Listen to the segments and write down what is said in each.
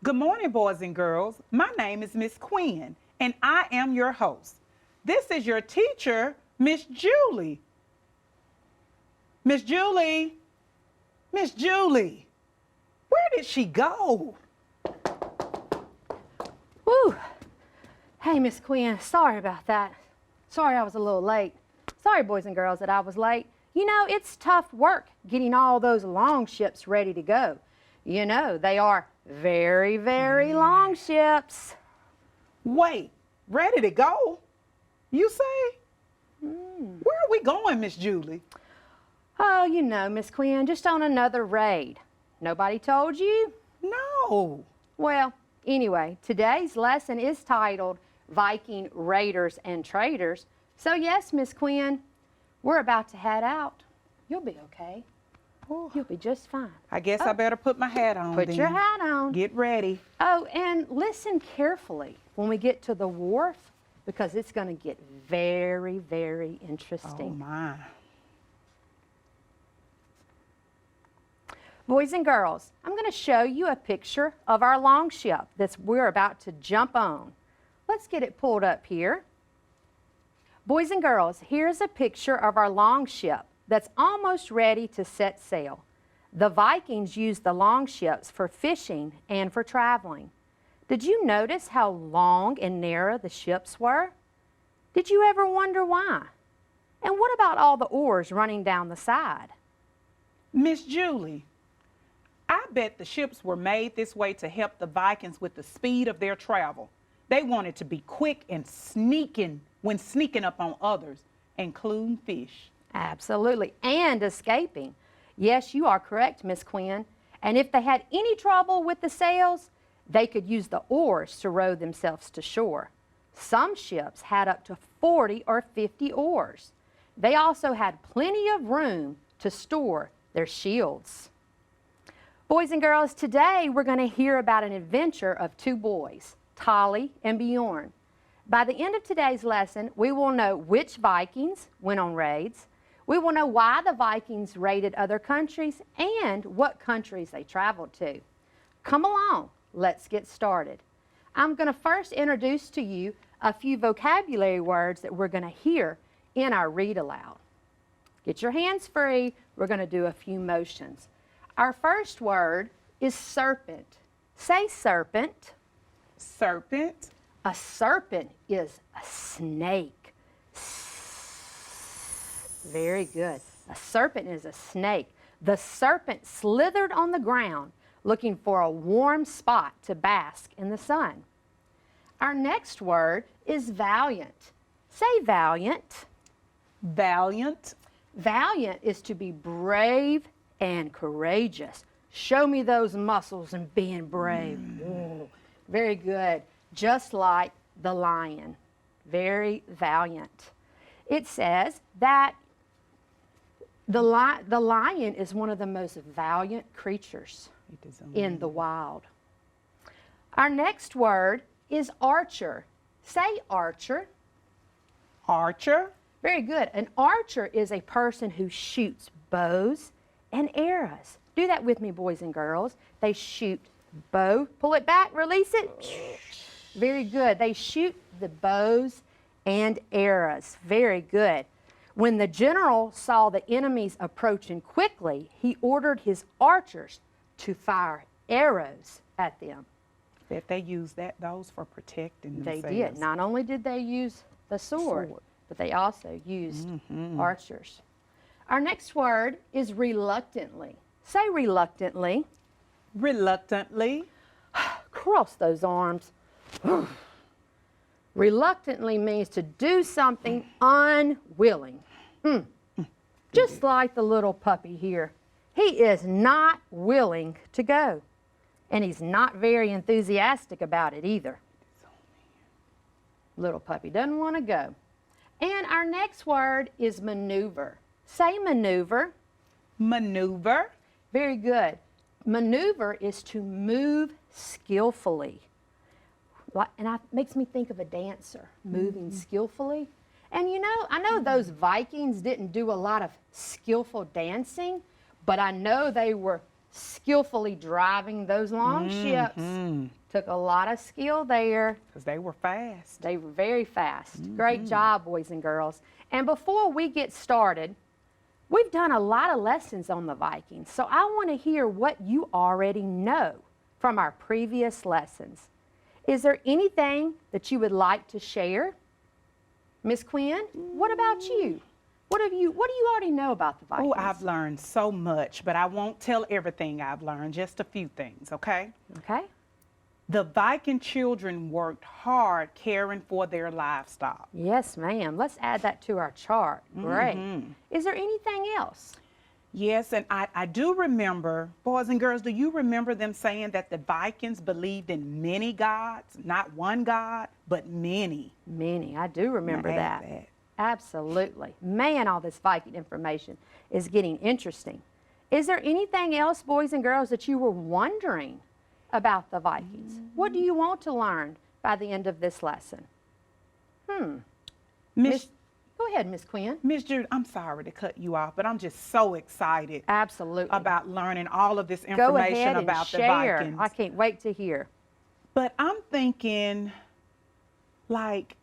Good morning, boys and girls. My name is Miss Quinn, and I am your host. This is your teacher, Miss Julie. Miss Julie, Miss Julie, where did she go? Whew. Hey, Miss Quinn, sorry about that. Sorry I was a little late. Sorry, boys and girls, that I was late. You know, it's tough work getting all those long ships ready to go. You know, they are very, very long ships. Wait, ready to go? You say? Where are we going, Miss Julie? Oh, you know, Miss Quinn, just on another raid. Nobody told you? No. Well, anyway, today's lesson is titled Viking Raiders and Traders. So yes, Miss Quinn, we're about to head out. You'll be okay. Oh, You'll be just fine. I guess I better put my hat on Put then. your hat on. Get ready. Oh, and listen carefully when we get to the wharf, because it's going to get very, very Oh interesting. my. Boys and girls, I'm going to show you a picture of our longship that we're about to jump on. Let's get it pulled up here. Boys and girls, here's a picture of our longship that's almost ready to set sail. The Vikings used the longships for fishing and for traveling. Did you notice how long and narrow the ships were? Did you ever wonder why? And what about all the oars running down the side? Miss Julie, I bet the ships were made this way to help the Vikings with the speed of their travel. They wanted to be quick and sneaking when sneaking up on others, including fish. Absolutely, and escaping. Yes, you are correct, Miss Quinn. And if they had any trouble with the sails, they could use the oars to row themselves to shore. Some ships had up to 40 or 50 oars. They also had plenty of room to store their shields. Boys and girls, today we're going to hear about an adventure of two boys, Tolly and Bjorn. By the end of today's lesson, we will know which Vikings went on raids. We will know why the Vikings raided other countries and what countries they traveled to. Come along, let's get started. I'm going to first introduce to you a few vocabulary words that we're going to hear in our read aloud. Get your hands free. We're going to do a few motions. Our first word is serpent. Say serpent. Serpent. A serpent is a snake. Very good. A serpent is a snake. The serpent slithered on the ground looking for a warm spot to bask in the sun. Our next word is valiant. Say valiant. Valiant. Valiant is to be brave and courageous. Show me those muscles and being brave. Ooh, very good. Just like the lion. Very valiant. It says that the lion is one of the most valiant creatures in the wild. Our next word is archer. Say archer. Archer. Very good. An archer is a person who shoots bows and arrows. Do that with me, boys and girls. They shoot bow. Pull it back, release it. Very good. They shoot the bows and arrows. Very good. When the general saw the enemies approaching quickly, he ordered his archers to fire arrows at them. That they used those for protecting themselves. They did. Not only did they use the sword, but they also used archers. Our next word is reluctantly. Say reluctantly. Reluctantly. Cross those arms. Reluctantly means to do something unwilling. Just like the little puppy here. He is not willing to go. And he's not very enthusiastic about it either. Little puppy doesn't want to go. And our next word is maneuver. Say maneuver. Maneuver. Very good. Maneuver is to move skillfully. And it makes me think of a dancer moving skillfully. And you know, I know those Vikings didn't do a lot of skillful dancing, but I know they were skillfully driving those long ships. Took a lot of skill there. Because they were fast. They were very fast. Great job, boys and girls. And before we get started, we've done a lot of lessons on the Vikings, so I want to hear what you already know from our previous lessons. Is there anything that you would like to share? Miss Quinn, what about you? What do you already know about the Vikings? Oh, I've learned so much, but I won't tell everything I've learned, just a few things, okay? Okay. The Viking children worked hard caring for their livestock. Yes, ma'am. Let's add that to our chart. Great. Is there anything else? Yes, and I do remember, boys and girls, do you remember them saying that the Vikings believed in many gods? Not one God, but many. Many. I do remember Now add that. Absolutely. Man, all this Viking information is getting interesting. Is there anything else, boys and girls, that you were wondering about the Vikings? What do you want to learn by the end of this lesson? Go ahead, Miss Quinn. Miss Jude, I'm sorry to cut you off, but I'm just so excited Absolutely. about learning all of this Go information ahead and about the share. Vikings. I can't wait to hear. But I'm thinking, like,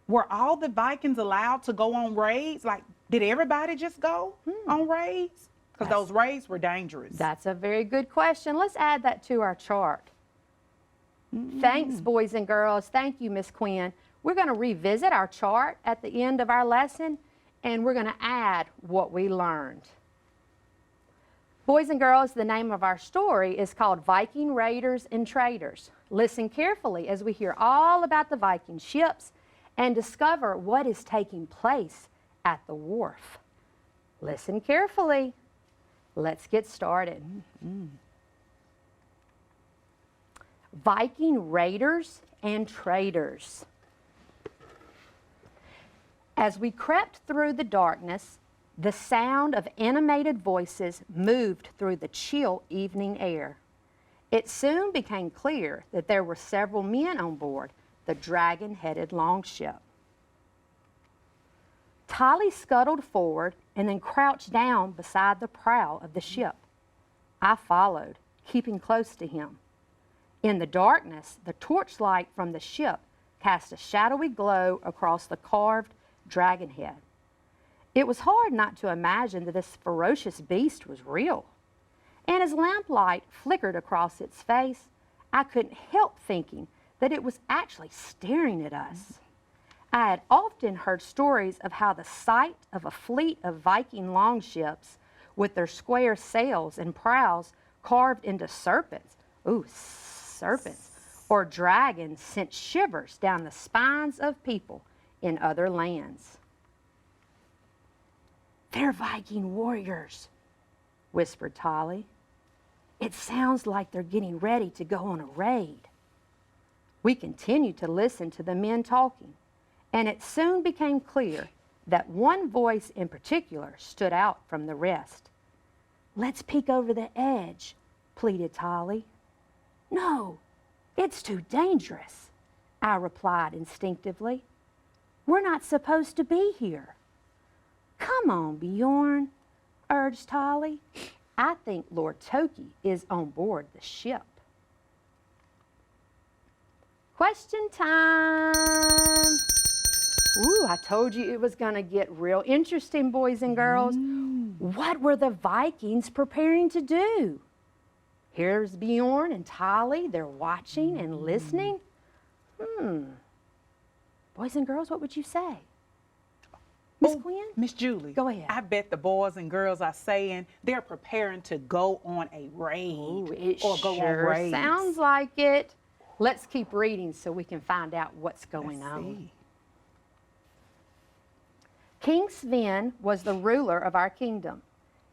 were all the Vikings allowed to go on raids? Like, did everybody just go on raids? Because those raids were dangerous. That's a very good question. Let's add that to our chart. Thanks, boys and girls. Thank you, Miss Quinn. We're going to revisit our chart at the end of our lesson, and we're going to add what we learned. Boys and girls, the name of our story is called Viking Raiders and Traders. Listen carefully as we hear all about the Viking ships and discover what is taking place at the wharf. Listen carefully. Let's get started. Viking Raiders and Traders. As we crept through the darkness, the sound of animated voices moved through the chill evening air. It soon became clear that there were several men on board the dragon-headed longship. Tolly scuttled forward and then crouched down beside the prow of the ship. I followed, keeping close to him. In the darkness, the torchlight from the ship cast a shadowy glow across the carved dragon head. It was hard not to imagine that this ferocious beast was real. And as lamplight flickered across its face, I couldn't help thinking that it was actually staring at us. I had often heard stories of how the sight of a fleet of Viking longships with their square sails and prows carved into serpents, or dragons sent shivers down the spines of people in other lands. "They're Viking warriors," whispered Tolly. "It sounds like they're getting ready to go on a raid." We continued to listen to the men talking, and it soon became clear that one voice in particular stood out from the rest. "Let's peek over the edge," pleaded Tolly. "No, it's too dangerous," I replied instinctively. "We're not supposed to be here." "Come on, Bjorn," urged Tolly. "I think Lord Toki is on board the ship." Question time. Ooh, I told you it was going to get real interesting, boys and girls. What were the Vikings preparing to do? Here's Bjorn and Tolly. They're watching and listening. Boys and girls, what would you say? Miss Quinn? Miss Julie. Go ahead. I bet the boys and girls are saying they're preparing to go on a raid. Ooh, it or go on raids. sounds like it. Let's keep reading so we can find out what's going Let's on. see. King Sven was the ruler of our kingdom.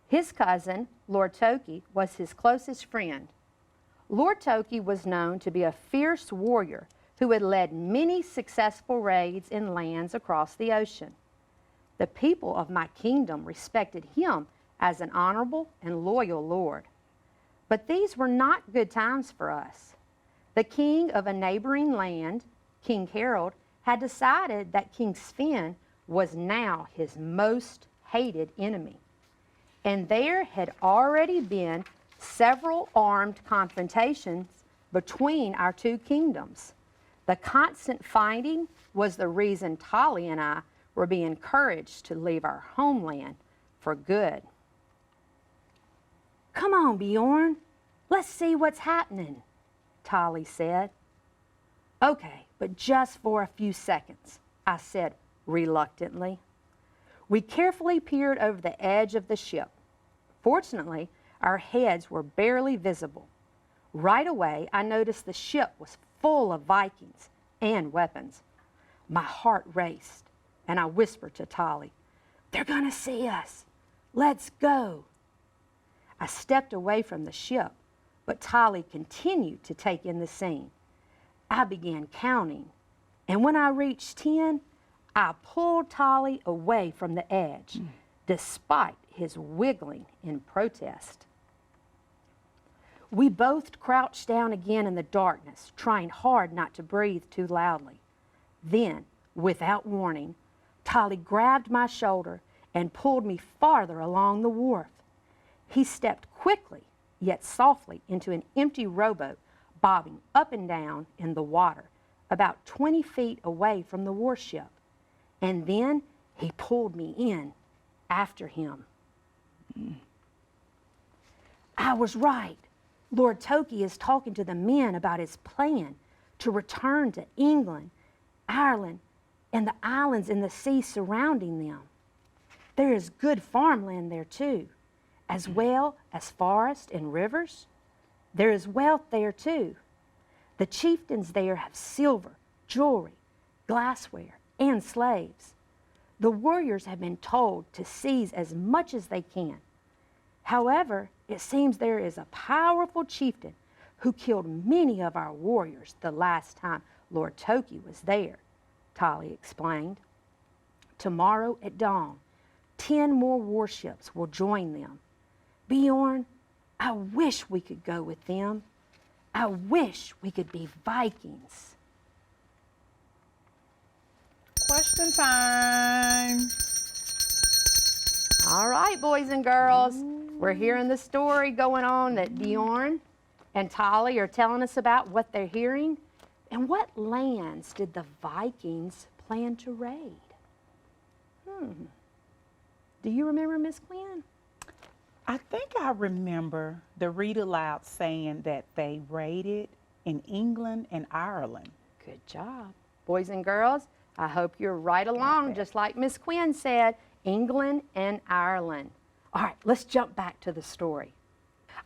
His cousin, Lord Toki, was his closest friend. Lord Toki was known to be a fierce warrior who had led many successful raids in lands across the ocean. The people of my kingdom respected him as an honorable and loyal lord. But these were not good times for us. The king of a neighboring land, King Harold, had decided that King Sven was now his most hated enemy. And there had already been several armed confrontations between our two kingdoms. The constant fighting was the reason Tolly and I were being encouraged to leave our homeland for good. "Come on, Bjorn, let's see what's happening," Tolly said. "Okay, but just for a few seconds," I said reluctantly. We carefully peered over the edge of the ship. Fortunately, our heads were barely visible. Right away, I noticed the ship was full of Vikings and weapons. My heart raced, and I whispered to Tolly, "They're gonna see us. Let's go." I stepped away from the ship, but Tolly continued to take in the scene. I began counting, and when I reached 10, I pulled Tolly away from the edge, despite his wiggling in protest. We both crouched down again in the darkness, trying hard not to breathe too loudly. Then, without warning, Tolly grabbed my shoulder and pulled me farther along the wharf. He stepped quickly, yet softly, into an empty rowboat bobbing up and down in the water, about 20 feet away from the warship. And then he pulled me in after him. "I was right. Lord Toki is talking to the men about his plan to return to England, Ireland, and the islands in the sea surrounding them. There is good farmland there too, as well as forests and rivers. There is wealth there too. The chieftains there have silver, jewelry, glassware, and slaves. The warriors have been told to seize as much as they can. However, it seems there is a powerful chieftain who killed many of our warriors the last time Lord Toki was there," Tolly explained. "Tomorrow at dawn, 10 more warships will join them. Bjorn, I wish we could go with them. I wish we could be Vikings." Question time. All right, boys and girls, we're hearing the story going on that Bjorn and Tolly are telling us about what they're hearing. And what lands did the Vikings plan to raid? Do you remember, Miss Quinn? I think I remember the read aloud saying that they raided in England and Ireland. Good job. Boys and girls, I hope you're right along, just like Miss Quinn said, England and Ireland. All right, let's jump back to the story.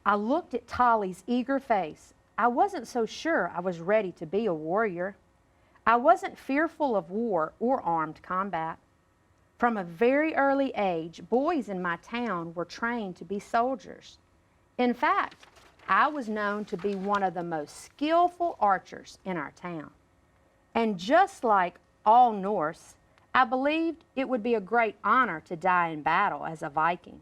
I looked at Tolly's eager face. I wasn't so sure I was ready to be a warrior. I wasn't fearful of war or armed combat. From a very early age, boys in my town were trained to be soldiers. In fact, I was known to be one of the most skillful archers in our town. And just like all Norse, I believed it would be a great honor to die in battle as a Viking.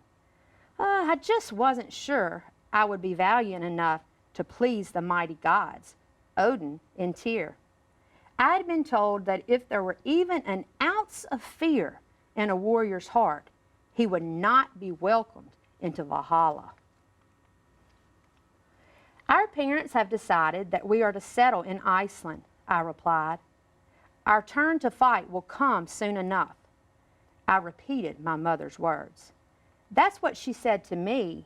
I just wasn't sure I would be valiant enough to please the mighty gods, Odin and Tyr. I had been told that if there were even an ounce of fear in a warrior's heart, he would not be welcomed into Valhalla. Our parents have decided that we are to settle in Iceland, I replied. Our turn to fight will come soon enough. I repeated my mother's words. That's what she said to me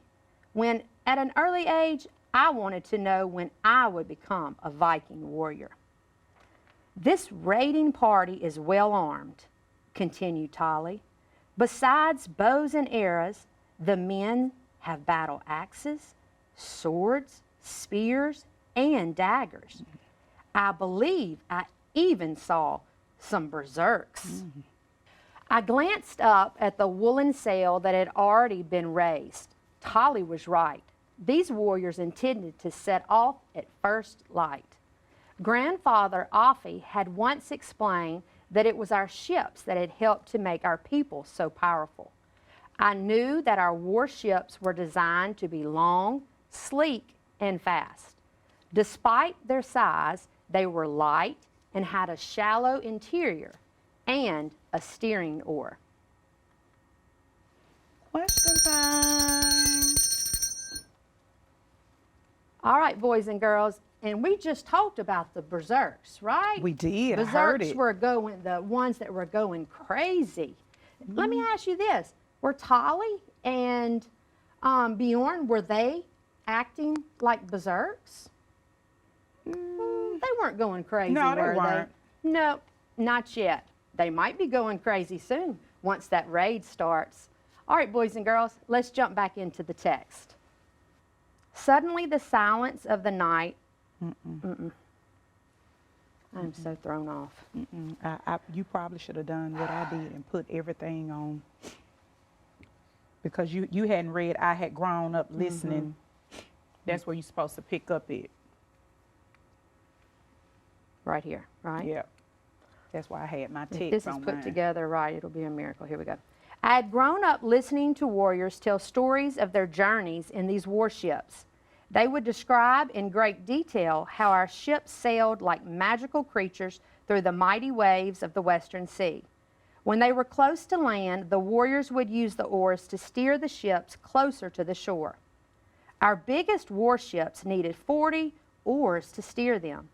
when, at an early age, I wanted to know when I would become a Viking warrior. This raiding party is well armed, continued Tolly. Besides bows and arrows, the men have battle axes, swords, spears, and daggers. I believe I even saw some berserks. I glanced up at the woolen sail that had already been raised. Tolly was right. These warriors intended to set off at first light. Grandfather Offie had once explained that it was our ships that had helped to make our people so powerful. I knew that our warships were designed to be long, sleek, and fast. Despite their size, they were light and had a shallow interior and a steering oar. Question time. All right, boys and girls, and we just talked about the berserks, right? We did. I heard Berserks it. were going, the ones that were going crazy. Let me ask you this. Were Tolly and Bjorn, were they acting like berserks? They weren't going crazy, No, they were weren't. No, not yet. They might be going crazy soon once that raid starts. All right, boys and girls, let's jump back into the text. Suddenly the silence of the night. I'm so thrown off. You probably should have done what I did and put everything on. Because you hadn't read I Had Grown Up Listening. That's where you're supposed to pick up it. Right here, right? Yeah. That's why I had my If text this is on put mine. together right, it'll be a miracle. Here we go. I had grown up listening to warriors tell stories of their journeys in these warships. They would describe in great detail how our ships sailed like magical creatures through the mighty waves of the Western Sea. When they were close to land, the warriors would use the oars to steer the ships closer to the shore. Our biggest warships needed 40 oars to steer them.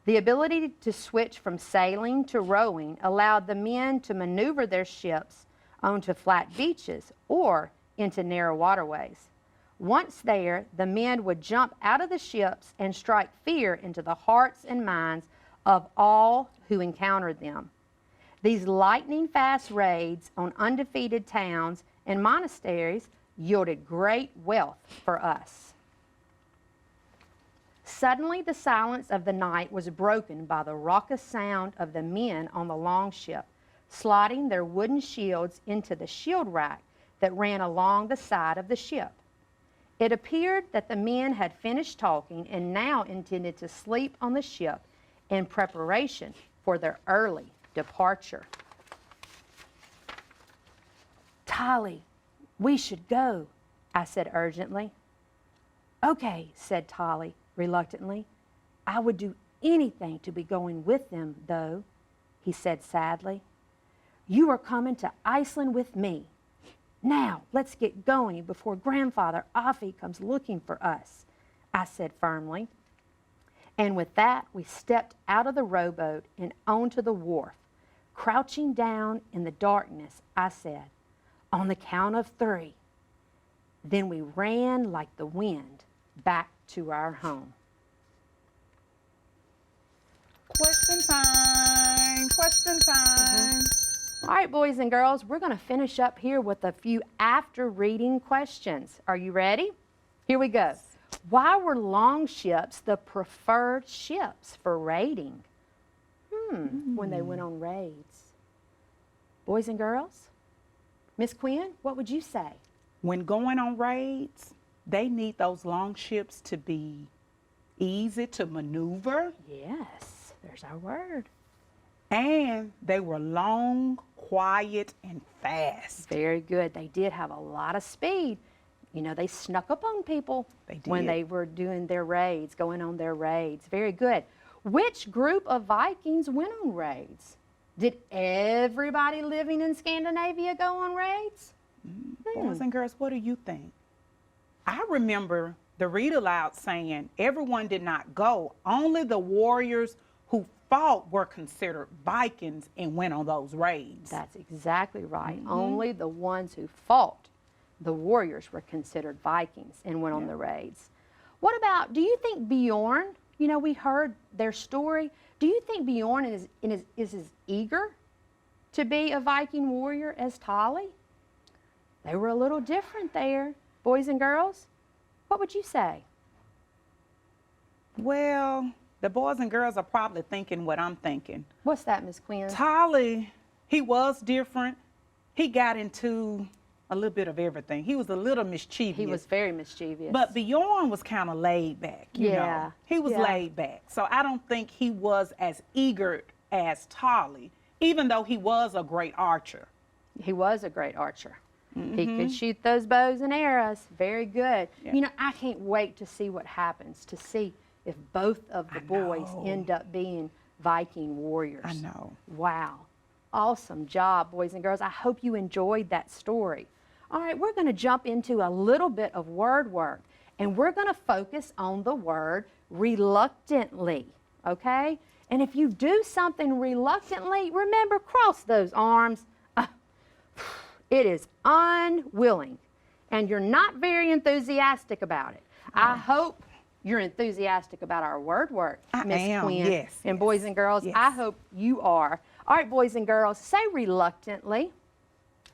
The ability to switch from sailing to rowing allowed the men to maneuver their ships onto flat beaches or into narrow waterways. Once there, the men would jump out of the ships and strike fear into the hearts and minds of all who encountered them. These lightning-fast raids on undefeated towns and monasteries yielded great wealth for us. Suddenly, the silence of the night was broken by the raucous sound of the men on the longship, sliding their wooden shields into the shield rack that ran along the side of the ship. It appeared that the men had finished talking and now intended to sleep on the ship in preparation for their early departure. Tolly, we should go, I said urgently. Okay, said Tolly reluctantly. I would do anything to be going with them, though, he said sadly. You are coming to Iceland with me. Now, let's get going before Grandfather Offie comes looking for us, I said firmly. And with that, we stepped out of the rowboat and onto the wharf. Crouching down in the darkness, I said, on the count of 3. Then we ran like the wind back to our home. Question time. Question time. All right, boys and girls, we're going to finish up here with a few after reading questions. Are you ready? Here we go. Why were longships the preferred ships for raiding? When they went on raids. Boys and girls? Miss Quinn, what would you say? When going on raids, they need those long ships to be easy to maneuver. Yes, there's our word. And they were long, quiet, and fast. Very good. They did have a lot of speed. You know, they snuck up on people when did. they were doing their raids, going on their raids. Very good. Which group of Vikings went on raids? Did everybody living in Scandinavia go on raids? Boys and girls, what do you think? I remember the read aloud saying everyone did not go. Only the warriors who fought were considered Vikings and went on those raids. That's exactly right. Only the ones who fought, the warriors, were considered Vikings and went on the raids. What about, do you think Bjorn, you know, we heard their story. Do you think Bjorn is as eager to be a Viking warrior as Tolly? They were a little different there, boys and girls. What would you say? Well, the boys and girls are probably thinking what I'm thinking. What's that, Miss Quinn? Tolly, he was different. He got into a little bit of everything. He was a little mischievous. He was very mischievous. But Bjorn was kind of laid back, you know. He was laid back. So I don't think he was as eager as Tolly, even though he was a great archer. He was a great archer. He could shoot those bows and arrows. Very good. Yeah. You know, I can't wait to see what happens, to see if both of the boys end up being Viking warriors. I know. Wow. Awesome job, boys and girls. I hope you enjoyed that story. All right, we're going to jump into a little bit of word work. and we're going to focus on the word reluctantly, okay? And if you do something reluctantly, remember, cross those arms. It is unwilling, and you're not very enthusiastic about it. I hope you're enthusiastic about our word work, Miss Quinn. Yes. And boys and girls, yes. I hope you are. All right, boys and girls, say reluctantly.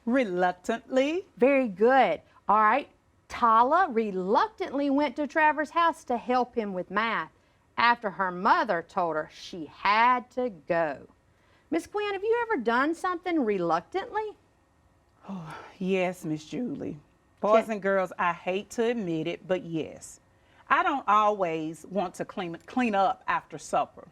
Reluctantly. Very good. All right, Tala reluctantly went to Trevor's house to help him with math after her mother told her she had to go. Miss Quinn, have you ever done something reluctantly? Oh, yes, Miss Julie. Boys and girls, I hate to admit it, but yes. I don't always want to clean up after supper.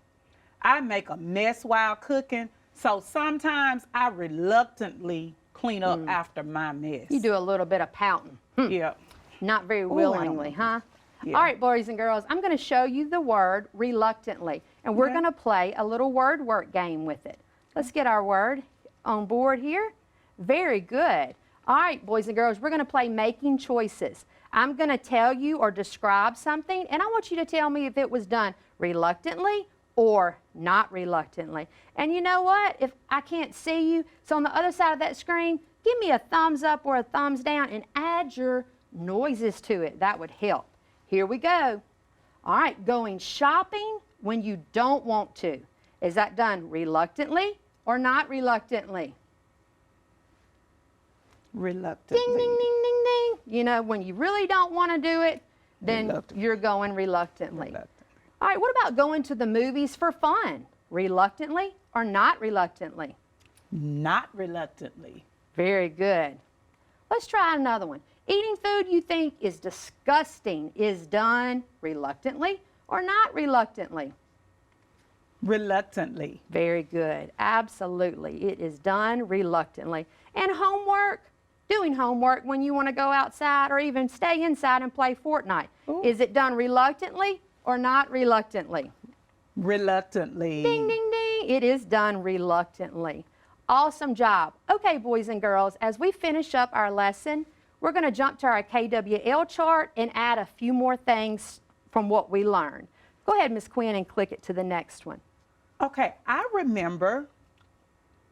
I make a mess while cooking, so sometimes I reluctantly clean up after my mess. You do a little bit of pouting. Yeah. Not very willingly, huh? Yeah. All right, boys and girls, I'm going to show you the word reluctantly, and we're going to play a little word work game with it. Let's get our word on board here. Very good. All right, boys and girls, we're going to play making choices. I'm going to tell you or describe something, and I want you to tell me if it was done reluctantly or not reluctantly. And you know what? If I can't see you, so on the other side of that screen, give me a thumbs up or a thumbs down and add your noises to it. That would help. Here we go. All right, going shopping when you don't want to. Is that done reluctantly or not reluctantly? Reluctantly. Ding, ding, ding, ding, ding. You know, when you really don't want to do it, then you're going reluctantly. All right, what about going to the movies for fun? Reluctantly or not reluctantly? Not reluctantly. Very good. Let's try another one. Eating food you think is disgusting is done reluctantly or not reluctantly? Reluctantly. Very good. Absolutely. It is done reluctantly. And homework, doing homework when you want to go outside or even stay inside and play Fortnite. Ooh. Is it done reluctantly or not reluctantly? Reluctantly. Ding, ding, ding. It is done reluctantly. Awesome job. Okay, boys and girls, as we finish up our lesson, we're going to jump to our KWL chart and add a few more things from what we learned. Go ahead, Ms. Quinn, and click it to the next one. Okay, I remember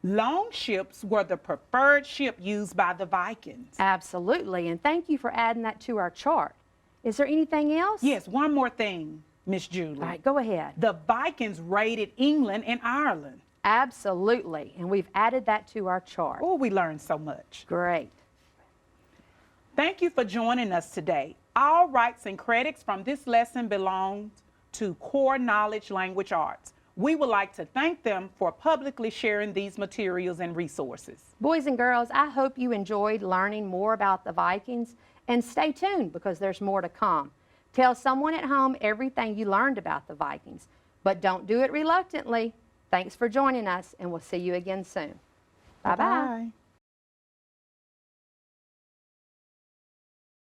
long ships were the preferred ship used by the Vikings. Absolutely, and thank you for adding that to our chart. Is there anything else? Yes, one more thing, Miss Julie. All right, go ahead. The Vikings raided England and Ireland. Absolutely, and we've added that to our chart. Oh, we learned so much. Great. Thank you for joining us today. All rights and credits from this lesson belong to Core Knowledge Language Arts. We would like to thank them for publicly sharing these materials and resources. Boys and girls, I hope you enjoyed learning more about the Vikings, and stay tuned because there's more to come. Tell someone at home everything you learned about the Vikings, but don't do it reluctantly. Thanks for joining us, and we'll see you again soon. Bye-bye. Bye-bye.